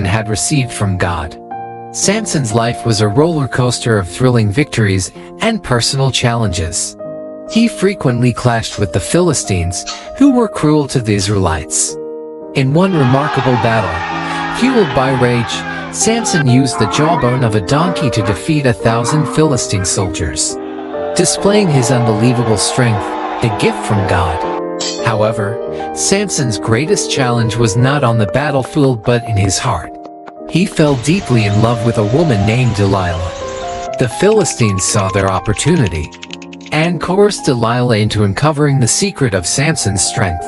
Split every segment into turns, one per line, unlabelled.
had received from God. Samson's life was a roller coaster of thrilling victories and personal challenges. He frequently clashed with the Philistines, who were cruel to the Israelites. In one remarkable battle, fueled by rage, Samson used the jawbone of a donkey to defeat 1,000 Philistine soldiers, displaying his unbelievable strength, a gift from God. However, Samson's greatest challenge was not on the battlefield but in his heart. He fell deeply in love with a woman named Delilah. The Philistines saw their opportunity and coerced Delilah into uncovering the secret of Samson's strength.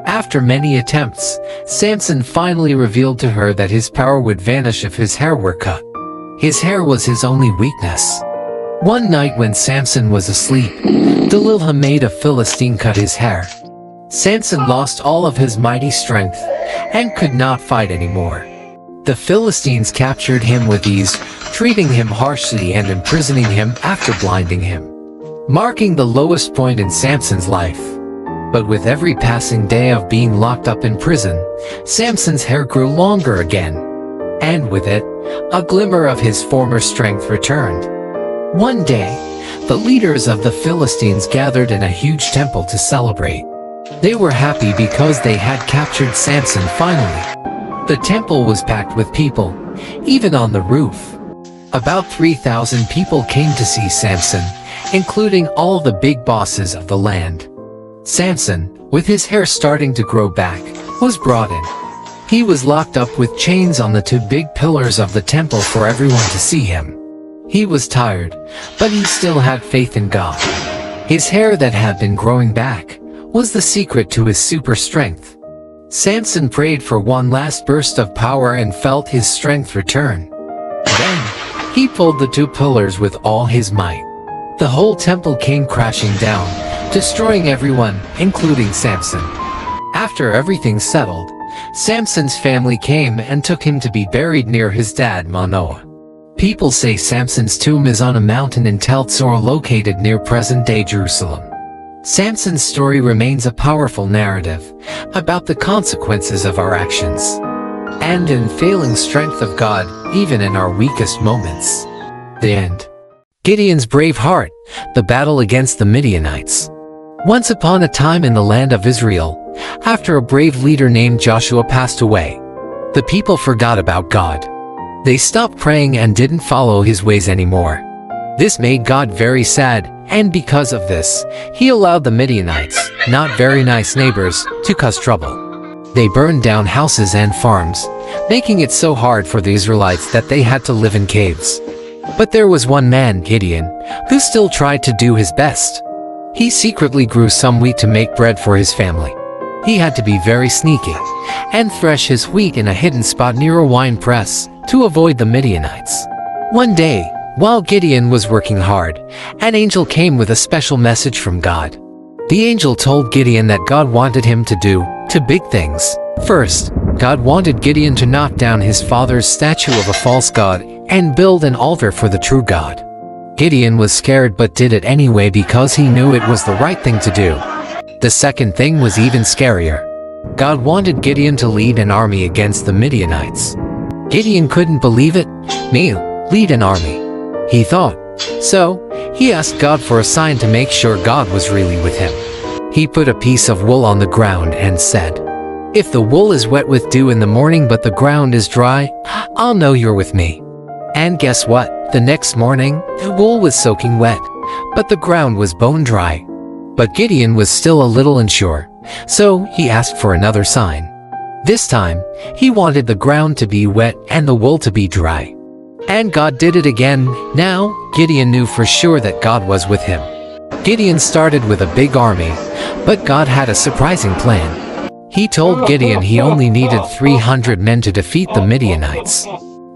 After many attempts, Samson finally revealed to her that his power would vanish if his hair were cut. His hair was his only weakness. One night when Samson was asleep, Delilah made a Philistine cut his hair. Samson lost all of his mighty strength and could not fight anymore. The Philistines captured him with ease, treating him harshly and imprisoning him after blinding him, marking the lowest point in Samson's life. But with every passing day of being locked up in prison, Samson's hair grew longer again, and with it, a glimmer of his former strength returned. One day, the leaders of the Philistines gathered in a huge temple to celebrate. They were happy because they had captured Samson finally. The temple was packed with people, even on the roof. About 3,000 people came to see Samson, including all the big bosses of the land. Samson, with his hair starting to grow back, was brought in. He was locked up with chains on the two big pillars of the temple for everyone to see him. He was tired, but he still had faith in God. His hair that had been growing back was the secret to his super strength. Samson prayed for one last burst of power and felt his strength return. Then, he pulled the two pillars with all his might. The whole temple came crashing down, destroying everyone, including Samson. After everything settled, Samson's family came and took him to be buried near his dad Manoah. People say Samson's tomb is on a mountain in Tel Tzor located near present-day Jerusalem. Samson's story remains a powerful narrative about the consequences of our actions and unfailing strength of God, even in our weakest moments. The end. Gideon's brave heart, the battle against the Midianites. Once upon a time in the land of Israel, after a brave leader named Joshua passed away, the people forgot about God. They stopped praying and didn't follow his ways anymore. This made God very sad, and because of this, he allowed the Midianites, not very nice neighbors, to cause trouble. They burned down houses and farms, making it so hard for the Israelites that they had to live in caves. But there was one man, Gideon, who still tried to do his best. He secretly grew some wheat to make bread for his family. He had to be very sneaky and thresh his wheat in a hidden spot near a wine press to avoid the Midianites. One day, while Gideon was working hard, an angel came with a special message from God. The angel told Gideon that God wanted him to do two big things. First, God wanted Gideon to knock down his father's statue of a false god and build an altar for the true God. Gideon was scared but did it anyway because he knew it was the right thing to do. The second thing was even scarier. God wanted Gideon to lead an army against the Midianites. Gideon couldn't believe it. Me, lead an army, he thought. So, he asked God for a sign to make sure God was really with him. He put a piece of wool on the ground and said, "If the wool is wet with dew in the morning but the ground is dry, I'll know you're with me." And guess what? The next morning, the wool was soaking wet, but the ground was bone dry. But Gideon was still a little unsure, so he asked for another sign. This time, he wanted the ground to be wet and the wool to be dry. And God did it again. Now, Gideon knew for sure that God was with him. Gideon started with a big army, but God had a surprising plan. He told Gideon he only needed 300 men to defeat the Midianites.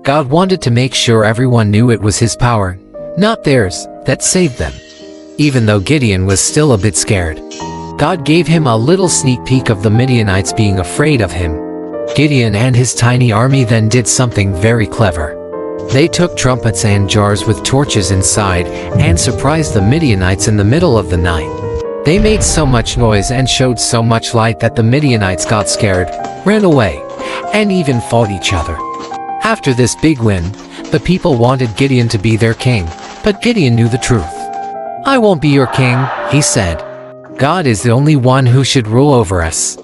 God wanted to make sure everyone knew it was his power, not theirs, that saved them. Even though Gideon was still a bit scared, God gave him a little sneak peek of the Midianites being afraid of him. Gideon and his tiny army then did something very clever. They took trumpets and jars with torches inside and surprised the Midianites in the middle of the night. They made so much noise and showed so much light that the Midianites got scared, ran away, and even fought each other. After this big win, the people wanted Gideon to be their king, but Gideon knew the truth. "I won't be your king," he said. "God is the only one who should rule over us."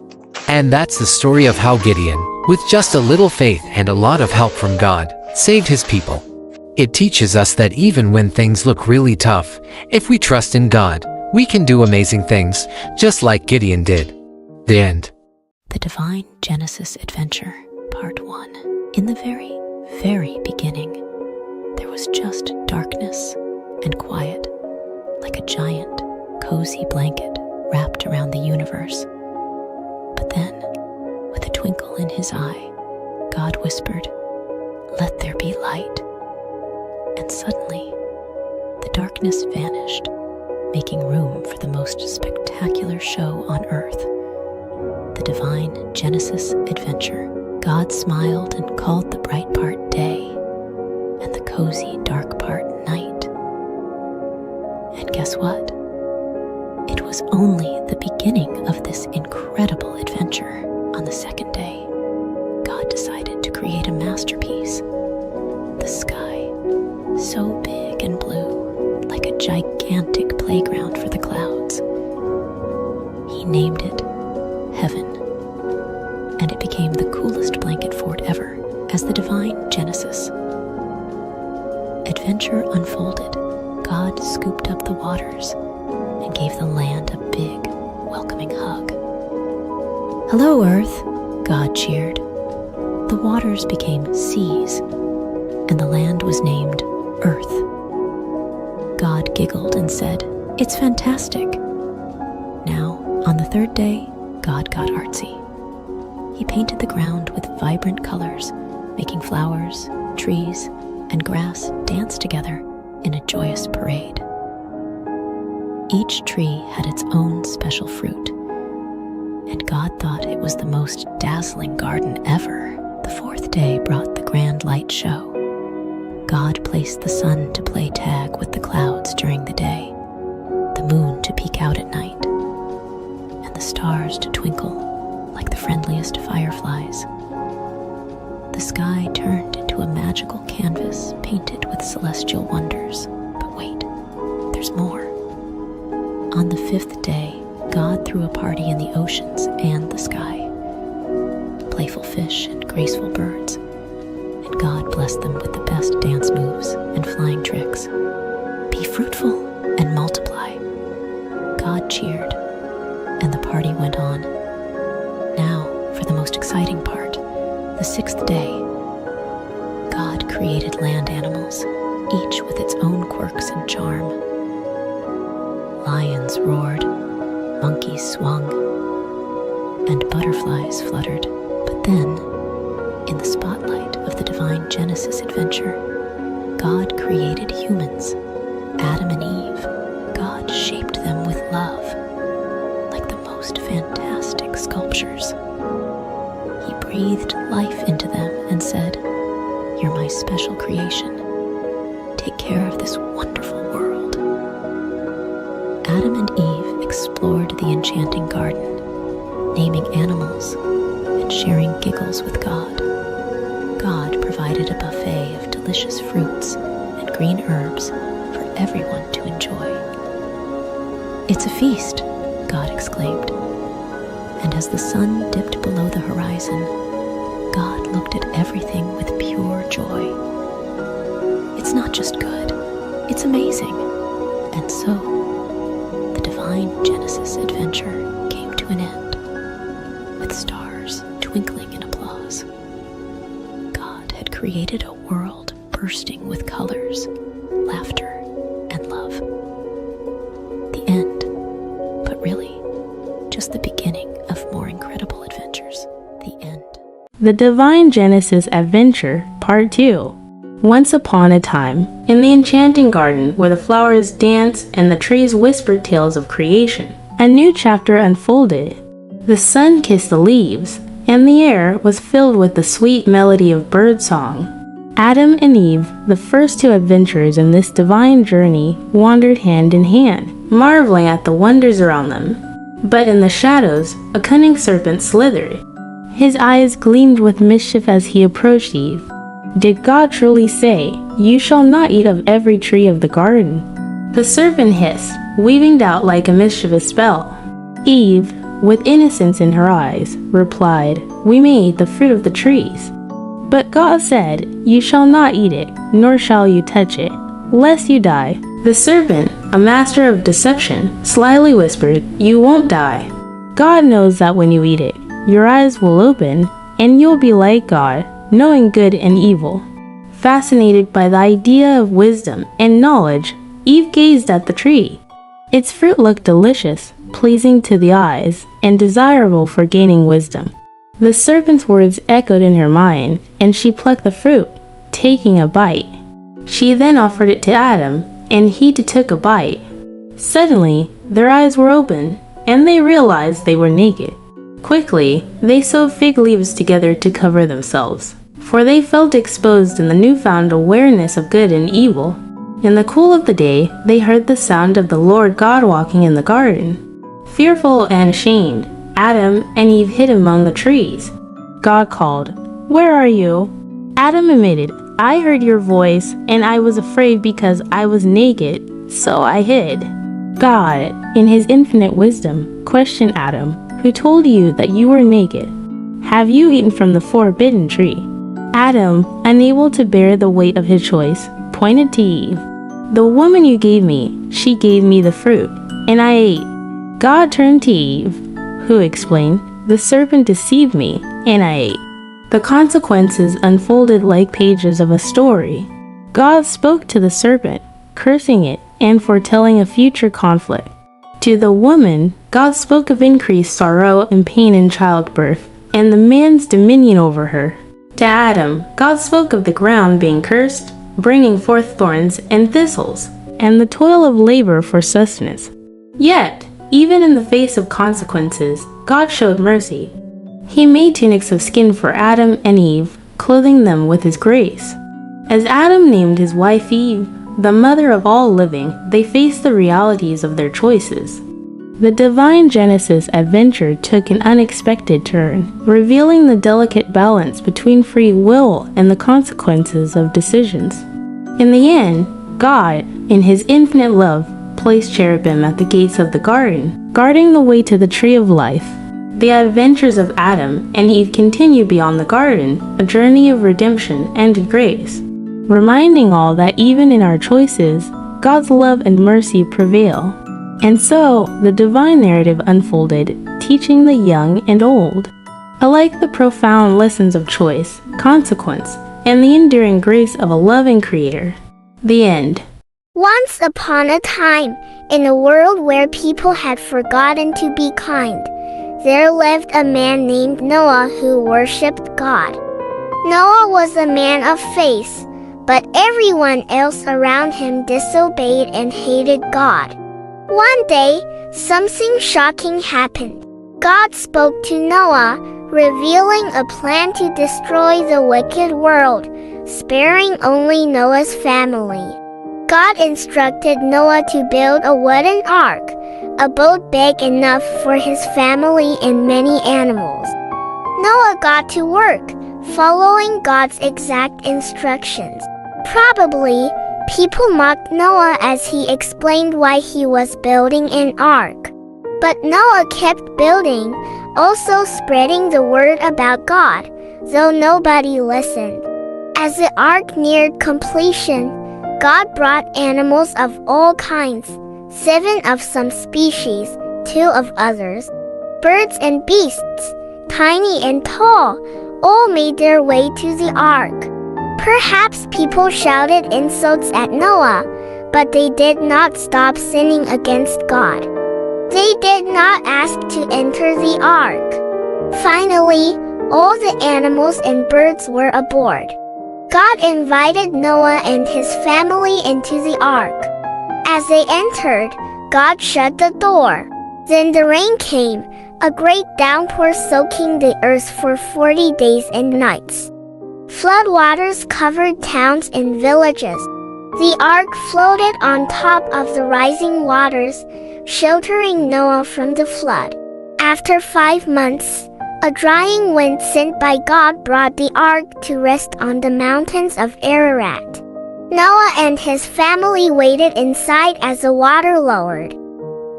And that's the story of how Gideon, with just a little faith and a lot of help from God, saved his people. It teaches us that even when things look really tough, if we trust in God, we can do amazing things, just like Gideon did. The end.
The Divine Genesis Adventure, Part 1. In the very, very beginning, there was just darkness and quiet, like a giant, cozy blanket wrapped around the universe. But then, with a twinkle in his eye, God whispered, "Let there be light." And suddenly, the darkness vanished, making room for the most spectacular show on earth, the Divine Genesis Adventure. God smiled and called the bright part day, and the cozy dark part night. And guess what? It was only the beginning of this incredible adventure. On the second day, God decided to create a masterpiece. The sky, so big and blue, like a gigantic playground for the clouds. He named it Heaven, and it became the coolest blanket fort ever as the Divine Genesis. Adventure unfolded. God scooped up the waters and gave the land a big, welcoming hug. "Hello, Earth," God cheered. The waters became seas, and the land was named Earth. God giggled and said, "It's fantastic." Now, on the third day, God got artsy. He painted the ground with vibrant colors, making flowers, trees, and grass dance together in a joyous parade. Each tree had its own special fruit, and God thought it was the most dazzling garden ever. The fourth day brought the grand light show. God placed the sun to play tag with the clouds during the day, the moon to peek out at night, and the stars to twinkle like the friendliest fireflies. The sky turned into a magical canvas painted with celestial wonders. But wait, there's more. On the fifth day, God threw a party in the oceans and the sky. Playful fish and graceful birds, and God blessed them with the best dance moves and flying tricks. "Be fruitful and multiply," God cheered, and the party went on. Now, for the most exciting part, the sixth day. God created land animals, each with its own quirks and charm. Lions roared, monkeys swung, and butterflies fluttered. But then, in the spotlight of the Divine Genesis Adventure, God created humans, Adam and Eve. God shaped them with love, like the most fantastic sculptures. He breathed life into them and said, "You're my special creation. Take care of this wonderful world." Adam and Eve explored the enchanting garden, naming animals and sharing giggles with God. God provided a buffet of delicious fruits and green herbs for everyone to enjoy. "It's a feast," God exclaimed. And as the sun dipped below the horizon, God looked at everything with pure joy. It's not just good, it's amazing. And so, the Divine Genesis Adventure came to an end, with stars twinkling in applause. God had created a world bursting with colors, laughter, and love. The end, but really, just the beginning of more incredible adventures. The end.
The Divine Genesis Adventure, Part 2. Once upon a time, in the enchanting garden where the flowers danced and the trees whispered tales of creation, a new chapter unfolded. The sun kissed the leaves, and the air was filled with the sweet melody of birdsong. Adam and Eve, the first two adventurers in this divine journey, wandered hand in hand, marveling at the wonders around them. But in the shadows, a cunning serpent slithered. His eyes gleamed with mischief as he approached Eve. Did God truly say, 'You shall not eat of every tree of the garden'?" The serpent hissed, weaving doubt like a mischievous spell. Eve, with innocence in her eyes, replied, "We may eat the fruit of the trees." But God said, "You shall not eat it, nor shall you touch it, lest you die." The serpent, a master of deception, slyly whispered, "You won't die." God knows that when you eat it, your eyes will open, and you'll be like God, knowing good and evil. Fascinated by the idea of wisdom and knowledge, Eve gazed at the tree. Its fruit looked delicious, pleasing to the eyes, and desirable for gaining wisdom. The serpent's words echoed in her mind, and she plucked the fruit, taking a bite. She then offered it to Adam, and he too took a bite. Suddenly, their eyes were open, and they realized they were naked. Quickly, they sewed fig leaves together to cover themselves, for they felt exposed in the newfound awareness of good and evil. In the cool of the day, they heard the sound of the Lord God walking in the garden. Fearful and ashamed, Adam and Eve hid among the trees. God called, "Where are you?" Adam admitted, "I heard your voice, and I was afraid because I was naked, so I hid." God, in his infinite wisdom, questioned Adam, "Who told you that you were naked? Have you eaten from the forbidden tree?" Adam, unable to bear the weight of his choice, pointed to Eve. "The woman you gave me, she gave me the fruit, and I ate." God turned to Eve, who explained, "The serpent deceived me, and I ate." The consequences unfolded like pages of a story. God spoke to the serpent, cursing it and foretelling a future conflict. To the woman, God spoke of increased sorrow and pain in childbirth, and the man's dominion over her. To Adam, God spoke of the ground being cursed, bringing forth thorns and thistles, and the toil of labor for sustenance. Yet, even in the face of consequences, God showed mercy. He made tunics of skin for Adam and Eve, clothing them with his grace. As Adam named his wife Eve, the mother of all living, they faced the realities of their choices. The divine Genesis adventure took an unexpected turn, revealing the delicate balance between free will and the consequences of decisions. In the end, God, in his infinite love, placed cherubim at the gates of the garden, guarding the way to the tree of life. The adventures of Adam and Eve continue beyond the garden, a journey of redemption and grace, reminding all that even in our choices, God's love and mercy prevail. And so, the divine narrative unfolded, teaching the young and old alike the profound lessons of choice, consequence, and the enduring grace of a loving Creator. The end.
Once upon a time, in a world where people had forgotten to be kind, there lived a man named Noah who worshipped God. Noah was a man of faith, but everyone else around him disobeyed and hated God. One day, something shocking happened. God spoke to Noah, revealing a plan to destroy the wicked world, sparing only Noah's family. God instructed Noah to build a wooden ark, a boat big enough for his family and many animals. Noah got to work, following God's exact instructions. Probably, people mocked Noah as he explained why he was building an ark. But Noah kept building, also spreading the word about God, though nobody listened. As the ark neared completion, God brought animals of all kinds, 7 of some species, 2 of others. Birds and beasts, tiny and tall, all made their way to the ark. Perhaps people shouted insults at Noah, but they did not stop sinning against God. They did not ask to enter the ark. Finally, all the animals and birds were aboard. God invited Noah and his family into the ark. As they entered, God shut the door. Then the rain came, a great downpour soaking the earth for 40 days and nights. Floodwaters covered towns and villages. The ark floated on top of the rising waters, sheltering Noah from the flood. After 5 months, A drying wind sent by God brought the ark to rest on the mountains of Ararat. Noah and his family waited inside as the water lowered.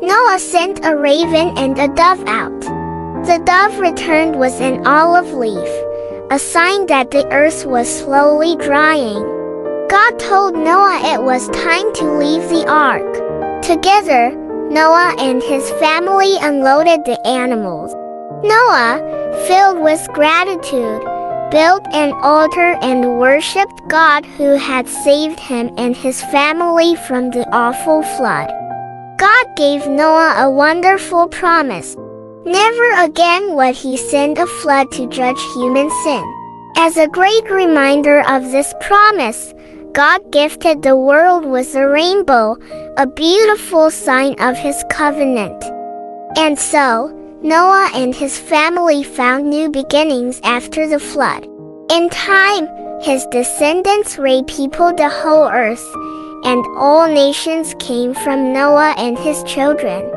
Noah sent a raven and a dove out. The dove returned with an olive leaf, a sign that the earth was slowly drying. God told Noah it was time to leave the ark. Together, Noah and his family unloaded the animals. Noah, filled with gratitude, built an altar and worshipped God who had saved him and his family from the awful flood. God gave Noah a wonderful promise. Never again would he send a flood to judge human sin. As a great reminder of this promise, God gifted the world with a rainbow, a beautiful sign of his covenant. And so, Noah and his family found new beginnings after the flood. In time, his descendants repeopled the whole earth, and all nations came from Noah and his children.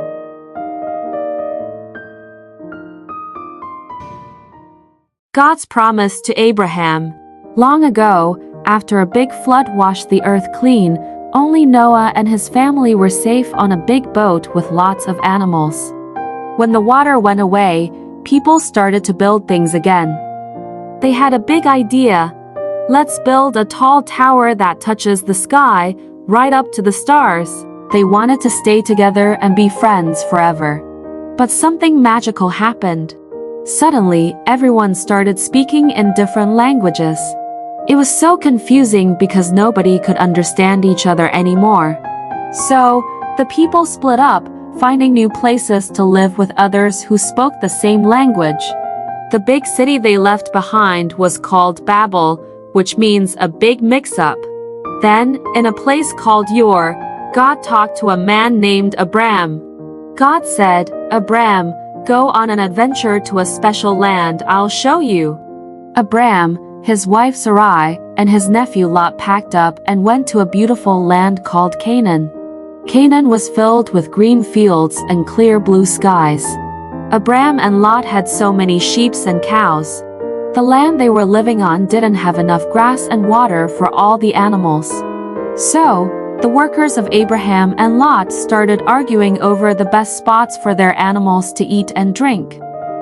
God's promise to Abraham. Long ago, after a big flood washed the earth clean, only Noah and his family were safe on a big boat with lots of animals. When the water went away, people started to build things again. They had a big idea. Let's build a tall tower that touches the sky, right up to the stars. They wanted to stay together and be friends forever. But something magical happened. Suddenly, everyone started speaking in different languages. It was so confusing because nobody could understand each other anymore. So, the people split up, finding new places to live with others who spoke the same language. The big city they left behind was called Babel, which means a big mix-up. Then, in a place called Ur, God talked to a man named Abram. God said, "Abram, go on an adventure to a special land I'll show you." Abram, his wife Sarai, and his nephew Lot packed up and went to a beautiful land called Canaan. Canaan was filled with green fields and clear blue skies. Abram and Lot had so many sheep and cows. The land they were living on didn't have enough grass and water for all the animals. So, the workers of Abraham and Lot started arguing over the best spots for their animals to eat and drink.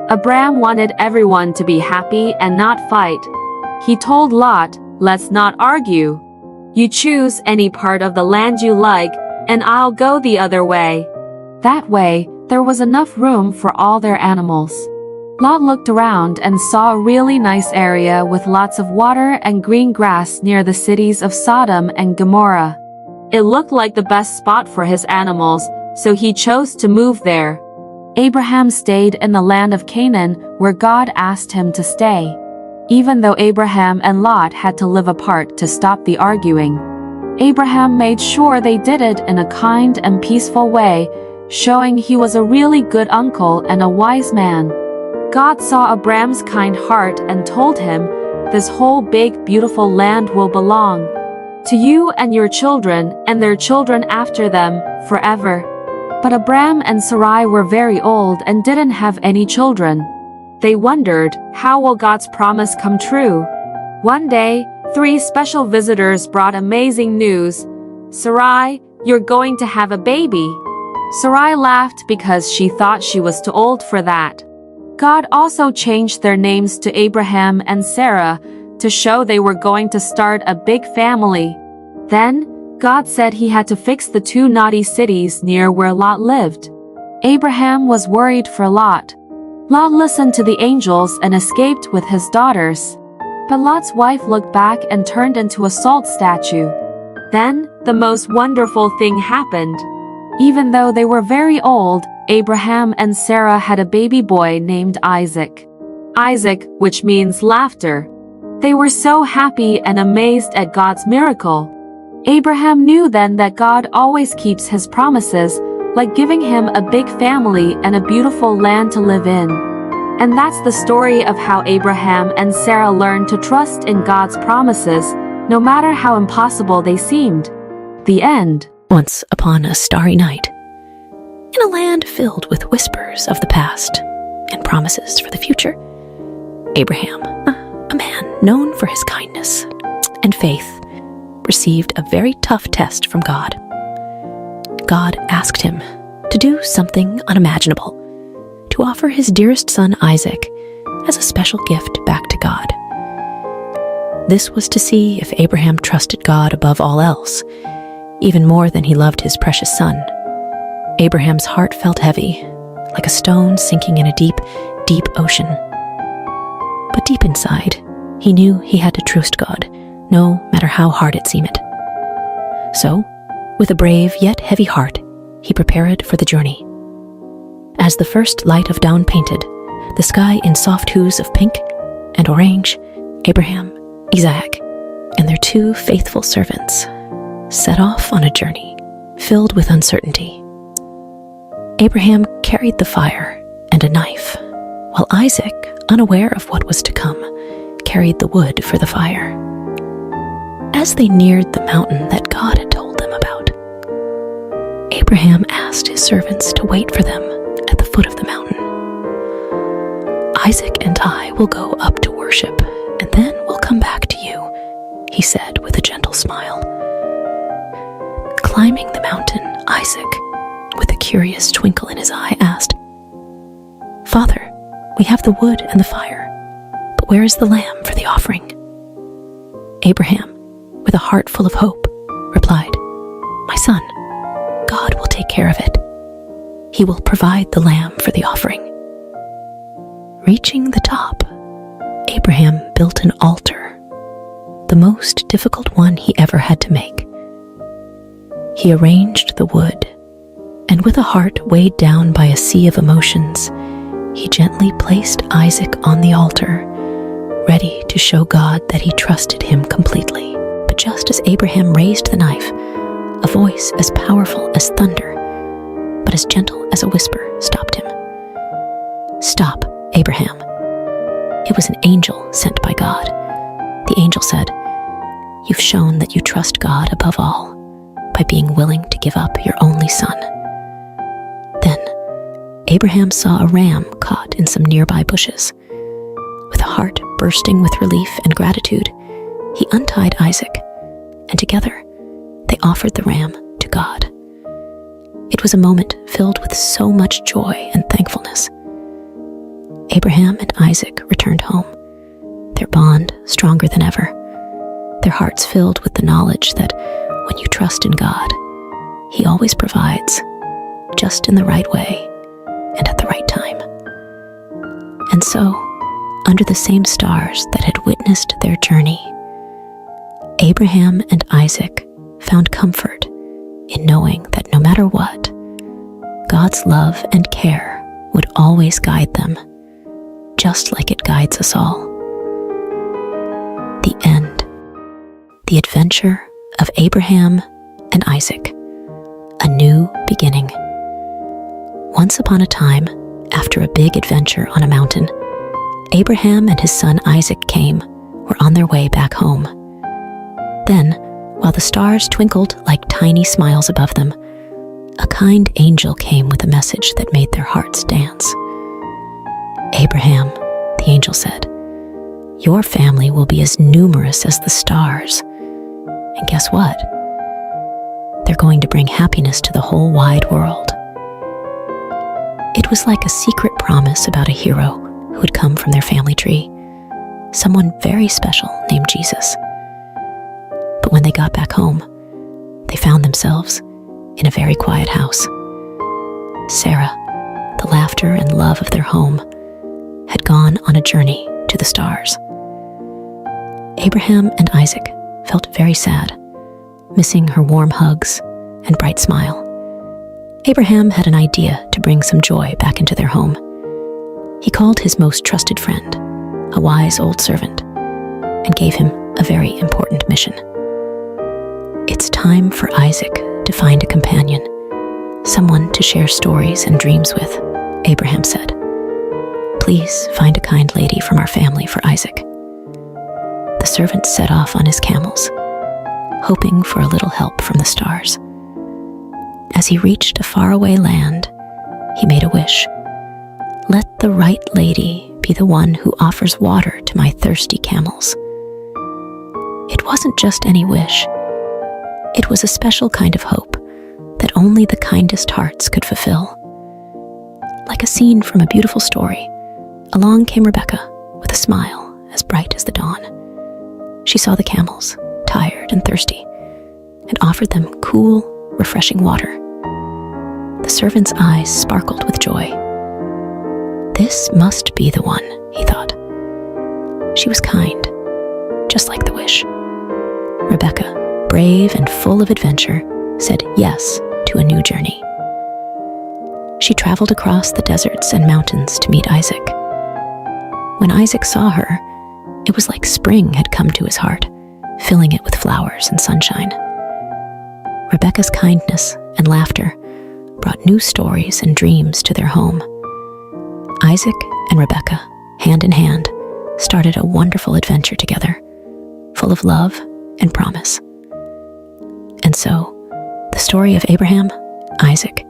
Abram wanted everyone to be happy and not fight. He told Lot, "Let's not argue. You choose any part of the land you like, and I'll go the other way." That way, there was enough room for all their animals. Lot looked around and saw a really nice area with lots of water and green grass near the cities of Sodom and Gomorrah. It looked like the best spot for his animals, so he chose to move there. Abraham stayed in the land of Canaan, where God asked him to stay. Even though Abraham and Lot had to live apart to stop the arguing, Abraham made sure they did it in a kind and peaceful way, showing he was a really good uncle and a wise man. God saw Abram's kind heart and told him, "This whole big, beautiful land will belong to you and your children and their children after them, forever." But Abram and Sarai were very old and didn't have any children. They wondered, how will God's promise come true? One day, 3 special visitors brought amazing news. "Sarai, you're going to have a baby." Sarai laughed because she thought she was too old for that. God also changed their names to Abraham and Sarah to show they were going to start a big family. Then, God said he had to fix the 2 naughty cities near where Lot lived. Abraham was worried for Lot. Lot listened to the angels and escaped with his daughters. But Lot's wife looked back and turned into a salt statue. Then, the most wonderful thing happened. Even though they were very old, Abraham and Sarah had a baby boy named Isaac. Isaac, which means laughter. They were so happy and amazed at God's miracle. Abraham knew then that God always keeps his promises, like giving him a big family and a beautiful land to live in. And that's the story of how Abraham and Sarah learned to trust in God's promises, no matter how impossible they seemed. The end.
Once upon a starry night, in a land filled with whispers of the past and promises for the future, Abraham, a man known for his kindness and faith, received a very tough test from God. God asked him to do something unimaginable, to offer his dearest son Isaac as a special gift back to God. This was to see if Abraham trusted God above all else, even more than he loved his precious son. Abraham's heart felt heavy, like a stone sinking in a deep, deep ocean. But deep inside, he knew he had to trust God, no matter how hard it seemed. So, with a brave yet heavy heart, he prepared for the journey. As the first light of dawn painted the sky in soft hues of pink and orange, Abraham, Isaac, and their 2 faithful servants set off on a journey filled with uncertainty. Abraham carried the fire and a knife, while Isaac, unaware of what was to come, carried the wood for the fire. As they neared the mountain that God had told them about, Abraham asked his servants to wait for them at the foot of the mountain. "Isaac and I will go up to worship, and then we'll come back to you," he said with a gentle smile. Climbing the mountain, Isaac, with a curious twinkle in his eye, asked, "Father, we have the wood and the fire, but where is the lamb for the offering?" Abraham, with a heart full of hope, replied, "My son, God will take care of it. He will provide the lamb for the offering." Reaching the top, Abraham built an altar, the most difficult one he ever had to make. He arranged the wood, and with a heart weighed down by a sea of emotions, he gently placed Isaac on the altar, ready to show God that he trusted him completely. But just as Abraham raised the knife, a voice as powerful as thunder, but as gentle as a whisper, stopped him. "Stop, Abraham." It was an angel sent by God. The angel said, "You've shown that you trust God above all by being willing to give up your only son." Then Abraham saw a ram caught in some nearby bushes. With a heart bursting with relief and gratitude, he untied Isaac, and together they offered the ram to God. It was a moment filled with so much joy and thankfulness. Abraham and Isaac returned home, their bond stronger than ever, their hearts filled with the knowledge that when you trust in God, He always provides, just in the right way and at the right time. And so, under the same stars that had witnessed their journey, Abraham and Isaac found comfort in knowing that no matter what, God's love and care would always guide them, just like it guides us all. The end. The adventure of Abraham and Isaac. A new beginning. Once upon a time, after a big adventure on a mountain, Abraham and his son Isaac were on their way back home. Then, while the stars twinkled like tiny smiles above them, a kind angel came with a message that made their hearts dance. "Abraham," the angel said, "your family will be as numerous as the stars. And guess what? They're going to bring happiness to the whole wide world." It was like a secret promise about a hero who had come from their family tree, someone very special named Jesus. But when they got back home, they found themselves in a very quiet house. Sarah, the laughter and love of their home, had gone on a journey to the stars. Abraham and Isaac felt very sad, missing her warm hugs and bright smile. Abraham had an idea to bring some joy back into their home. He called his most trusted friend, a wise old servant, and gave him a very important mission. "It's time for Isaac to find a companion, someone to share stories and dreams with," Abraham said. "Please find a kind lady from our family for Isaac." The servant set off on his camels, hoping for a little help from the stars. As he reached a faraway land, he made a wish. "Let the right lady be the one who offers water to my thirsty camels. It wasn't just any wish. It was a special kind of hope that only the kindest hearts could fulfill. Like a scene from a beautiful story, along came Rebecca with a smile as bright as the dawn. She saw the camels, tired and thirsty, and offered them cool, refreshing water. The servant's eyes sparkled with joy. This must be the one, he thought. She was kind, just like the wish. Rebecca, brave and full of adventure, said yes to a new journey. She traveled across the deserts and mountains to meet Isaac. When Isaac saw her, it was like spring had come to his heart, filling it with flowers and sunshine. Rebecca's kindness and laughter brought new stories and dreams to their home. Isaac and Rebecca, hand in hand, started a wonderful adventure together, full of love and promise. And so, the story of Abraham, Isaac,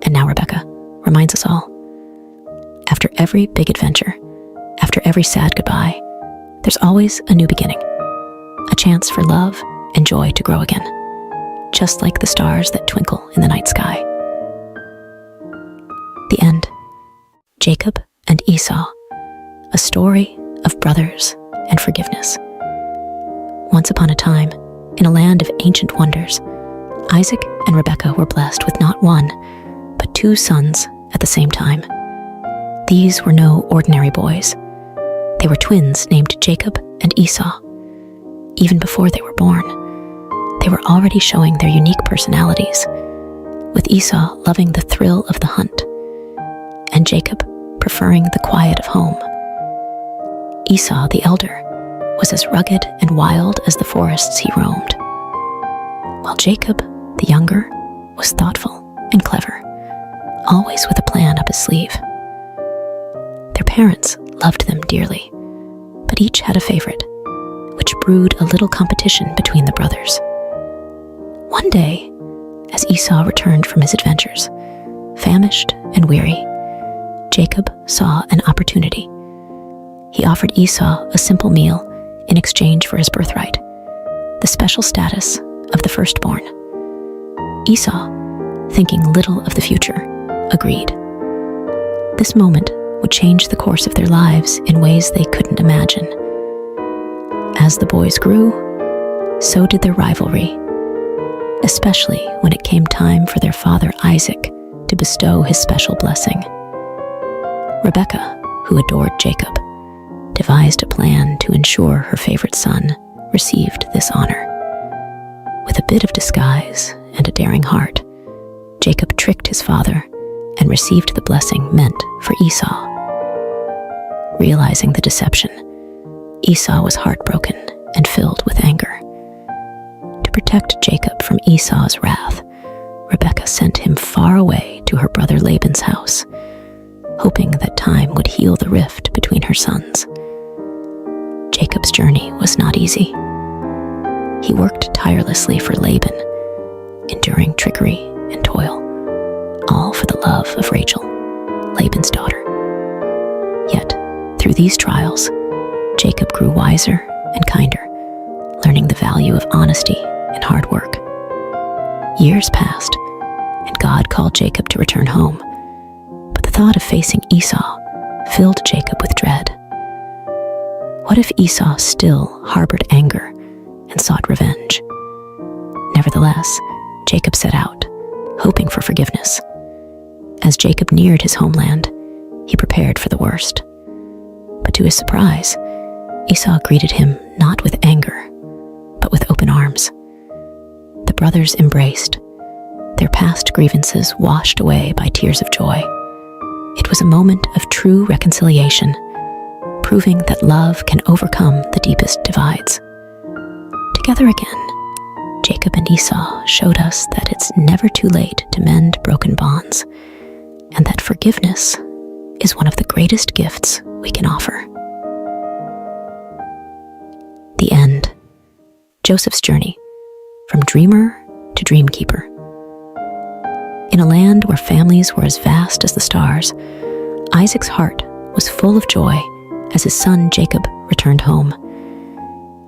and now Rebecca reminds us all. After every big adventure, after every sad goodbye, there's always a new beginning, a chance for love and joy to grow again, just like the stars that twinkle in the night sky. The end. Jacob and Esau, a story of brothers and forgiveness. Once upon a time, in a land of ancient wonders, Isaac and Rebekah were blessed with not one, but 2 sons at the same time. These were no ordinary boys. They were twins named Jacob and Esau. Even before they were born, they were already showing their unique personalities, with Esau loving the thrill of the hunt, and Jacob preferring the quiet of home. Esau, the elder, was as rugged and wild as the forests he roamed, while Jacob, the younger, was thoughtful and clever, always with a plan up his sleeve. Their parents loved them dearly, but each had a favorite, which brewed a little competition between the brothers. One day, as Esau returned from his adventures, famished and weary, Jacob saw an opportunity. He offered Esau a simple meal in exchange for his birthright, the special status of the firstborn. Esau, thinking little of the future, agreed. This moment would change the course of their lives in ways they couldn't imagine. As the boys grew, so did their rivalry, especially when it came time for their father Isaac to bestow his special blessing. Rebekah, who adored Jacob, devised a plan to ensure her favorite son received this honor. With a bit of disguise and a daring heart, Jacob tricked his father and received the blessing meant for Esau. Realizing the deception, Esau was heartbroken and filled with anger. To protect Jacob from Esau's wrath, Rebekah sent him far away to her brother Laban's house, hoping that time would heal the rift between her sons. Jacob's journey was not easy. He worked tirelessly for Laban, enduring trickery and toil, all for the love of Rachel, Laban's daughter. Yet, through these trials, Jacob grew wiser and kinder, learning the value of honesty and hard work. Years passed, and God called Jacob to return home, but the thought of facing Esau filled Jacob with dread. What if Esau still harbored anger and sought revenge? Nevertheless, Jacob set out, hoping for forgiveness. As Jacob neared his homeland, he prepared for the worst. But to his surprise, Esau greeted him not with anger, but with open arms. The brothers embraced, their past grievances washed away by tears of joy. It was a moment of true reconciliation, proving that love can overcome the deepest divides. Together again, Jacob and Esau showed us that it's never too late to mend broken bonds, and that forgiveness is one of the greatest gifts we can offer. The end. Joseph's journey, from dreamer to dreamkeeper. In a land where families were as vast as the stars, Isaac's heart was full of joy as his son Jacob returned home.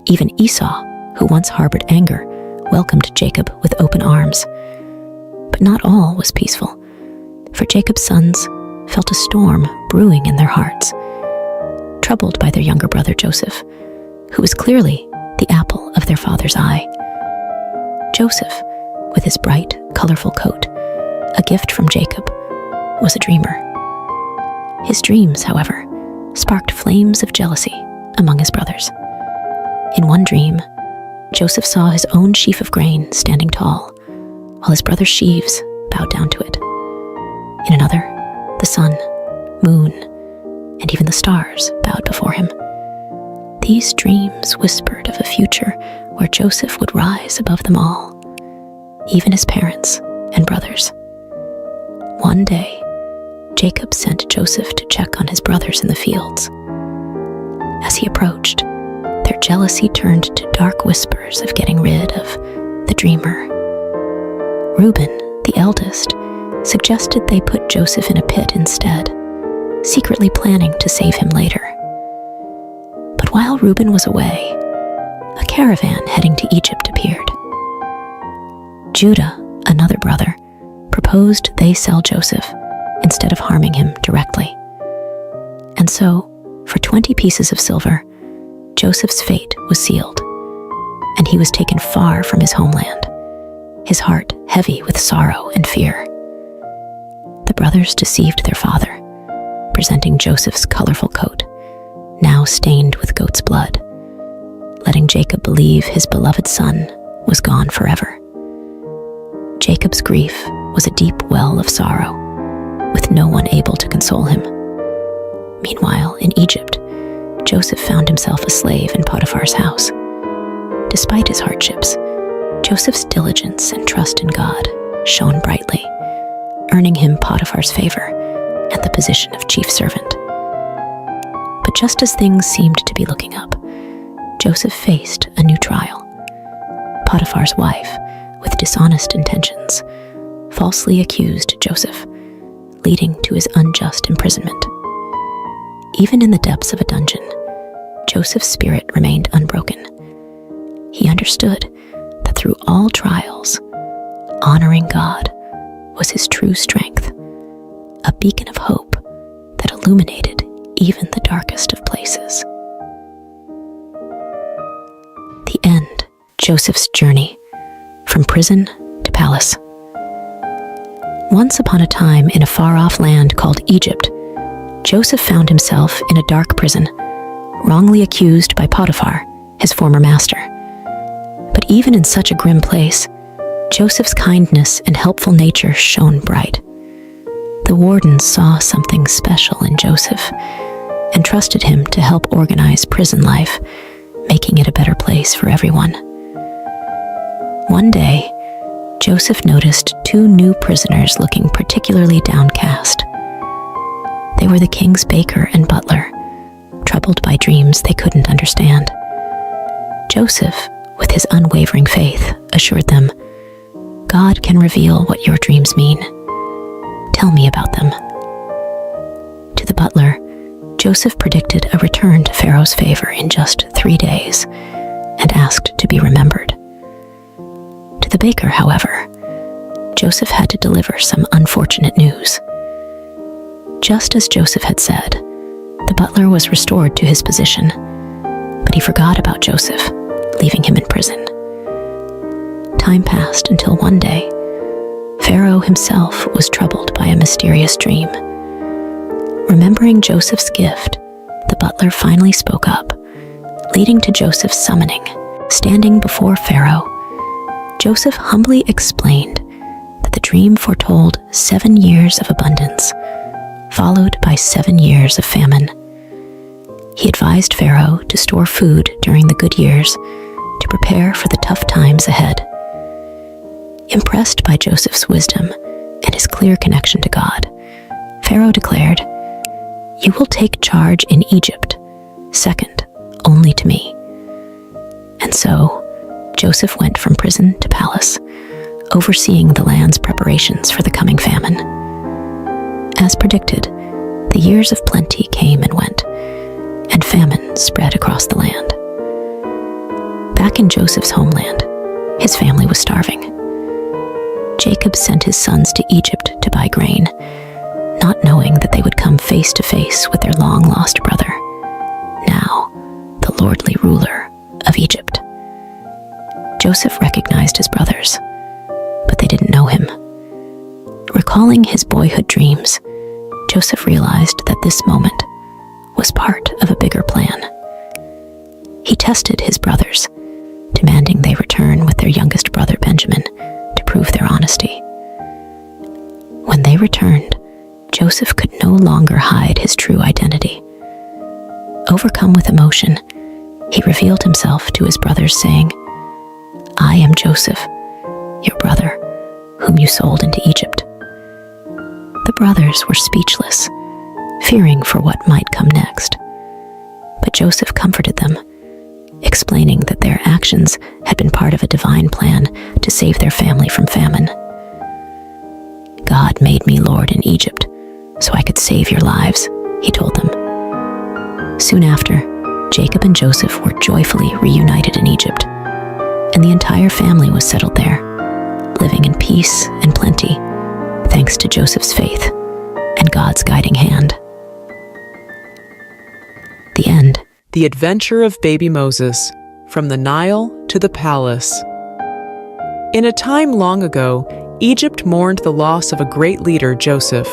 Even Esau, who once harbored anger, welcomed Jacob with open arms. But not all was peaceful, for Jacob's sons felt a storm brewing in their hearts, troubled by their younger brother Joseph, who was clearly the apple of their father's eye. Joseph, with his bright, colorful coat, a gift from Jacob, was a dreamer. His dreams, however, sparked flames of jealousy among his brothers. In one dream, Joseph saw his own sheaf of grain standing tall, while his brother's sheaves bowed down to it. In another, the sun, moon, and even the stars bowed before him. These dreams whispered of a future where Joseph would rise above them all, even his parents and brothers. One day, Jacob sent Joseph to check on his brothers in the fields. As he approached, their jealousy turned to dark whispers of getting rid of the dreamer. Reuben, the eldest, suggested they put Joseph in a pit instead, secretly planning to save him later. But while Reuben was away, a caravan heading to Egypt appeared. Judah, another brother, proposed they sell Joseph instead of harming him directly. And so, for 20 pieces of silver, Joseph's fate was sealed, and he was taken far from his homeland, his heart heavy with sorrow and fear. The brothers deceived their father, presenting Joseph's colorful coat, now stained with goat's blood, letting Jacob believe his beloved son was gone forever. Jacob's grief was a deep well of sorrow, with no one able to console him. Meanwhile, in Egypt, Joseph found himself a slave in Potiphar's house. Despite his hardships, Joseph's diligence and trust in God shone brightly, earning him Potiphar's favor and the position of chief servant. But just as things seemed to be looking up, Joseph faced a new trial. Potiphar's wife, with dishonest intentions, falsely accused Joseph, leading to his unjust imprisonment. Even in the depths of a dungeon, Joseph's spirit remained unbroken. He understood that through all trials, honoring God was his true strength, a beacon of hope that illuminated even the darkest of places. The end. Joseph's journey from prison to palace. Once upon a time in a far-off land called Egypt, Joseph found himself in a dark prison, wrongly accused by Potiphar, his former master. But even in such a grim place, Joseph's kindness and helpful nature shone bright. The wardens saw something special in Joseph and trusted him to help organize prison life, making it a better place for everyone. One day, Joseph noticed two new prisoners looking particularly downcast. They were the king's baker and butler, troubled by dreams they couldn't understand. Joseph, with his unwavering faith, assured them, "God can reveal what your dreams mean. Tell me about them." To the butler, Joseph predicted a return to Pharaoh's favor in just 3 days and asked to be remembered. To the baker, however, Joseph had to deliver some unfortunate news. Just as Joseph had said, the butler was restored to his position, but he forgot about Joseph, leaving him in prison. Time passed until one day, Pharaoh himself was troubled by a mysterious dream. Remembering Joseph's gift, the butler finally spoke up, leading to Joseph's summoning. Standing before Pharaoh, Joseph humbly explained that the dream foretold 7 years of abundance, followed by 7 years of famine. He advised Pharaoh to store food during the good years to prepare for the tough times ahead. Impressed by Joseph's wisdom and his clear connection to God, Pharaoh declared, "You will take charge in Egypt, second only to me." And so, Joseph went from prison to palace, overseeing the land's preparations for the coming famine. As predicted, the years of plenty came and went, and spread across the land. Back in Joseph's homeland, his family was starving. Jacob sent his sons to Egypt to buy grain, not knowing that they would come face to face with their long-lost brother, now the lordly ruler of Egypt. Joseph recognized his brothers, but they didn't know him. Recalling his boyhood dreams, Joseph realized that this moment was part of a bigger plan. He tested his brothers, demanding they return with their youngest brother Benjamin to prove their honesty. When they returned, Joseph could no longer hide his true identity. Overcome with emotion, he revealed himself to his brothers, saying, "I am Joseph, your brother, whom you sold into Egypt." The brothers were speechless, fearing for what might come next. But Joseph comforted them, explaining that their actions had been part of a divine plan to save their family from famine. "God made me Lord in Egypt so I could save your lives," he told them. Soon after, Jacob and Joseph were joyfully reunited in Egypt, and the entire family was settled there, living in peace and plenty, thanks to Joseph's faith and God's guiding hand. The end.
The Adventure of Baby Moses, From the Nile to the Palace. In a time long ago, Egypt mourned the loss of a great leader, Joseph.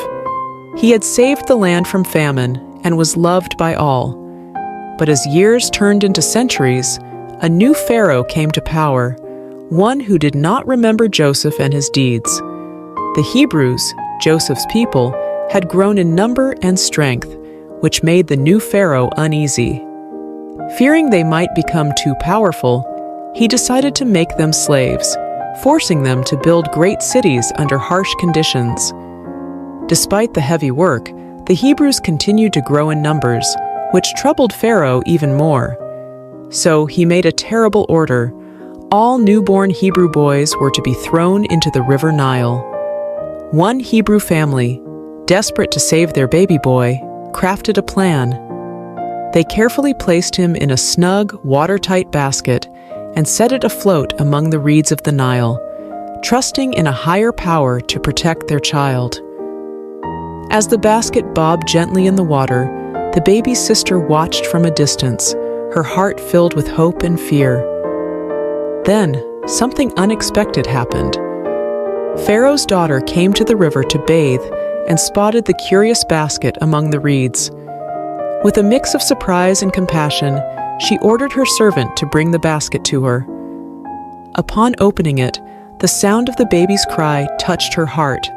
He had saved the land from famine and was loved by all. But as years turned into centuries, a new pharaoh came to power, one who did not remember Joseph and his deeds. The Hebrews, Joseph's people, had grown in number and strength, which made the new pharaoh uneasy. Fearing they might become too powerful, he decided to make them slaves, forcing them to build great cities under harsh conditions. Despite the heavy work, the Hebrews continued to grow in numbers, which troubled Pharaoh even more. So he made a terrible order. All newborn Hebrew boys were to be thrown into the river Nile. One Hebrew family, desperate to save their baby boy, crafted a plan. They carefully placed him in a snug, watertight basket and set it afloat among the reeds of the Nile, trusting in a higher power to protect their child. As the basket bobbed gently in the water, the baby's sister watched from a distance, her heart filled with hope and fear. Then, something unexpected happened. Pharaoh's daughter came to the river to bathe and spotted the curious basket among the reeds. With a mix of surprise and compassion, she ordered her servant to bring the basket to her. Upon opening it, the sound of the baby's cry touched her heart.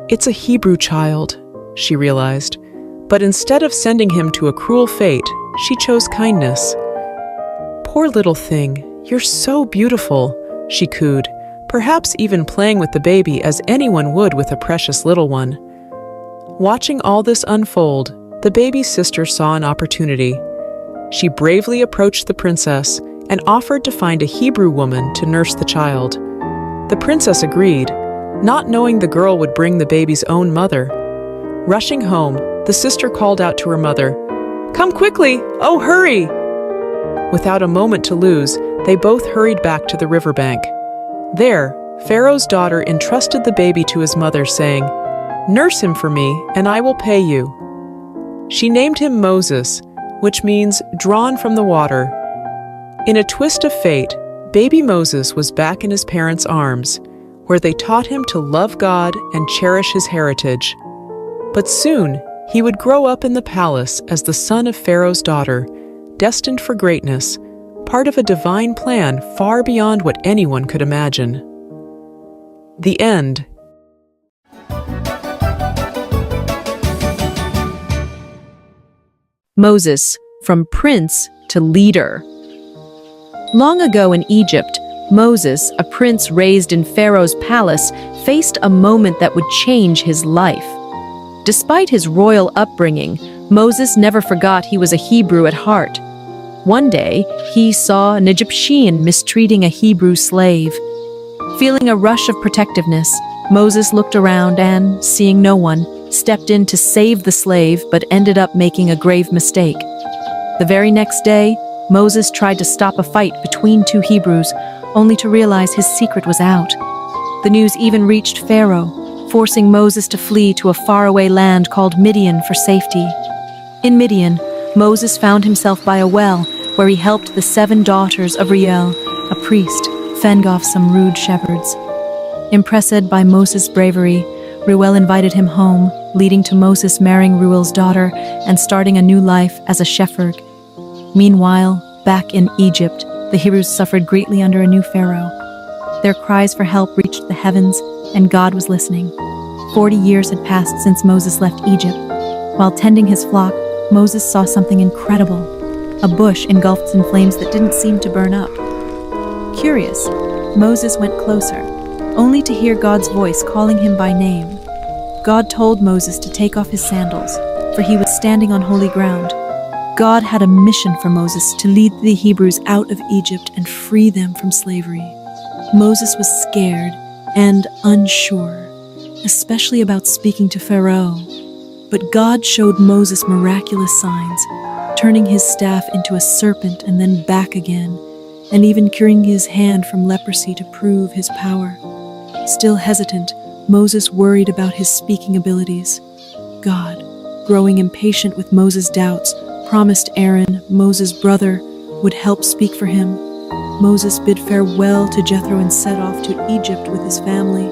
"It's a Hebrew child," she realized, but instead of sending him to a cruel fate, she chose kindness. "Poor little thing, you're so beautiful," she cooed, perhaps even playing with the baby as anyone would with a precious little one. Watching all this unfold, the baby's sister saw an opportunity. She bravely approached the princess and offered to find a Hebrew woman to nurse the child. The princess agreed, not knowing the girl would bring the baby's own mother. Rushing home, the sister called out to her mother, "Come quickly! Oh, hurry!" Without a moment to lose, they both hurried back to the riverbank. There, Pharaoh's daughter entrusted the baby to his mother, saying, "Nurse him for me, and I will pay you." She named him Moses, which means drawn from the water. In a twist of fate, baby Moses was back in his parents' arms, where they taught him to love God and cherish his heritage. But soon, he would grow up in the palace as the son of Pharaoh's daughter, destined for greatness, part of a divine plan far beyond what anyone could imagine. The end.
Moses, from prince to leader. Long ago in Egypt, Moses, a prince raised in Pharaoh's palace, faced a moment that would change his life. Despite his royal upbringing, Moses never forgot he was a Hebrew at heart. One day, he saw an Egyptian mistreating a Hebrew slave. Feeling a rush of protectiveness, Moses looked around and, seeing no one, stepped in to save the slave but ended up making a grave mistake. The very next day, Moses tried to stop a fight between two Hebrews, only to realize his secret was out. The news even reached Pharaoh, forcing Moses to flee to a faraway land called Midian for safety. In Midian, Moses found himself by a well where he helped the 7 daughters of Reuel, a priest, fend off some rude shepherds. Impressed by Moses' bravery, Reuel invited him home, leading to Moses marrying Reuel's daughter and starting a new life as a shepherd. Meanwhile, back in Egypt, the Hebrews suffered greatly under a new pharaoh. Their cries for help reached the heavens, and God was listening. 40 years had passed since Moses left Egypt. While tending his flock, Moses saw something incredible: a bush engulfed in flames that didn't seem to burn up. Curious, Moses went closer, only to hear God's voice calling him by name. God told Moses to take off his sandals, for he was standing on holy ground. God had a mission for Moses to lead the Hebrews out of Egypt and free them from slavery. Moses was scared and unsure, especially about speaking to Pharaoh. But God showed Moses miraculous signs, turning his staff into a serpent and then back again, and even curing his hand from leprosy to prove his power. Still hesitant, Moses worried about his speaking abilities. God, growing impatient with Moses' doubts, promised Aaron, Moses' brother, would help speak for him. Moses bid farewell to Jethro and set off to Egypt with his family.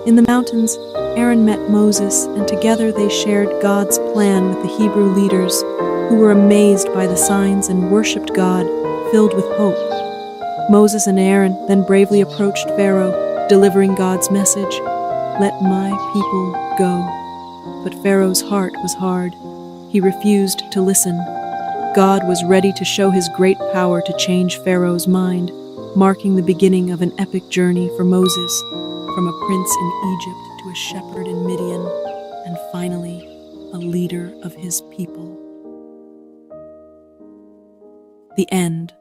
In the mountains, Aaron met Moses, and together they shared God's plan with the Hebrew leaders, who were amazed by the signs and worshipped God, filled with hope. Moses and Aaron then bravely approached Pharaoh, delivering God's message, "Let my people go." But Pharaoh's heart was hard. He refused to listen. God was ready to show his great power to change Pharaoh's mind, marking the beginning of an epic journey for Moses, from a prince in Egypt to a shepherd in Midian, and finally, a leader of his people. The end.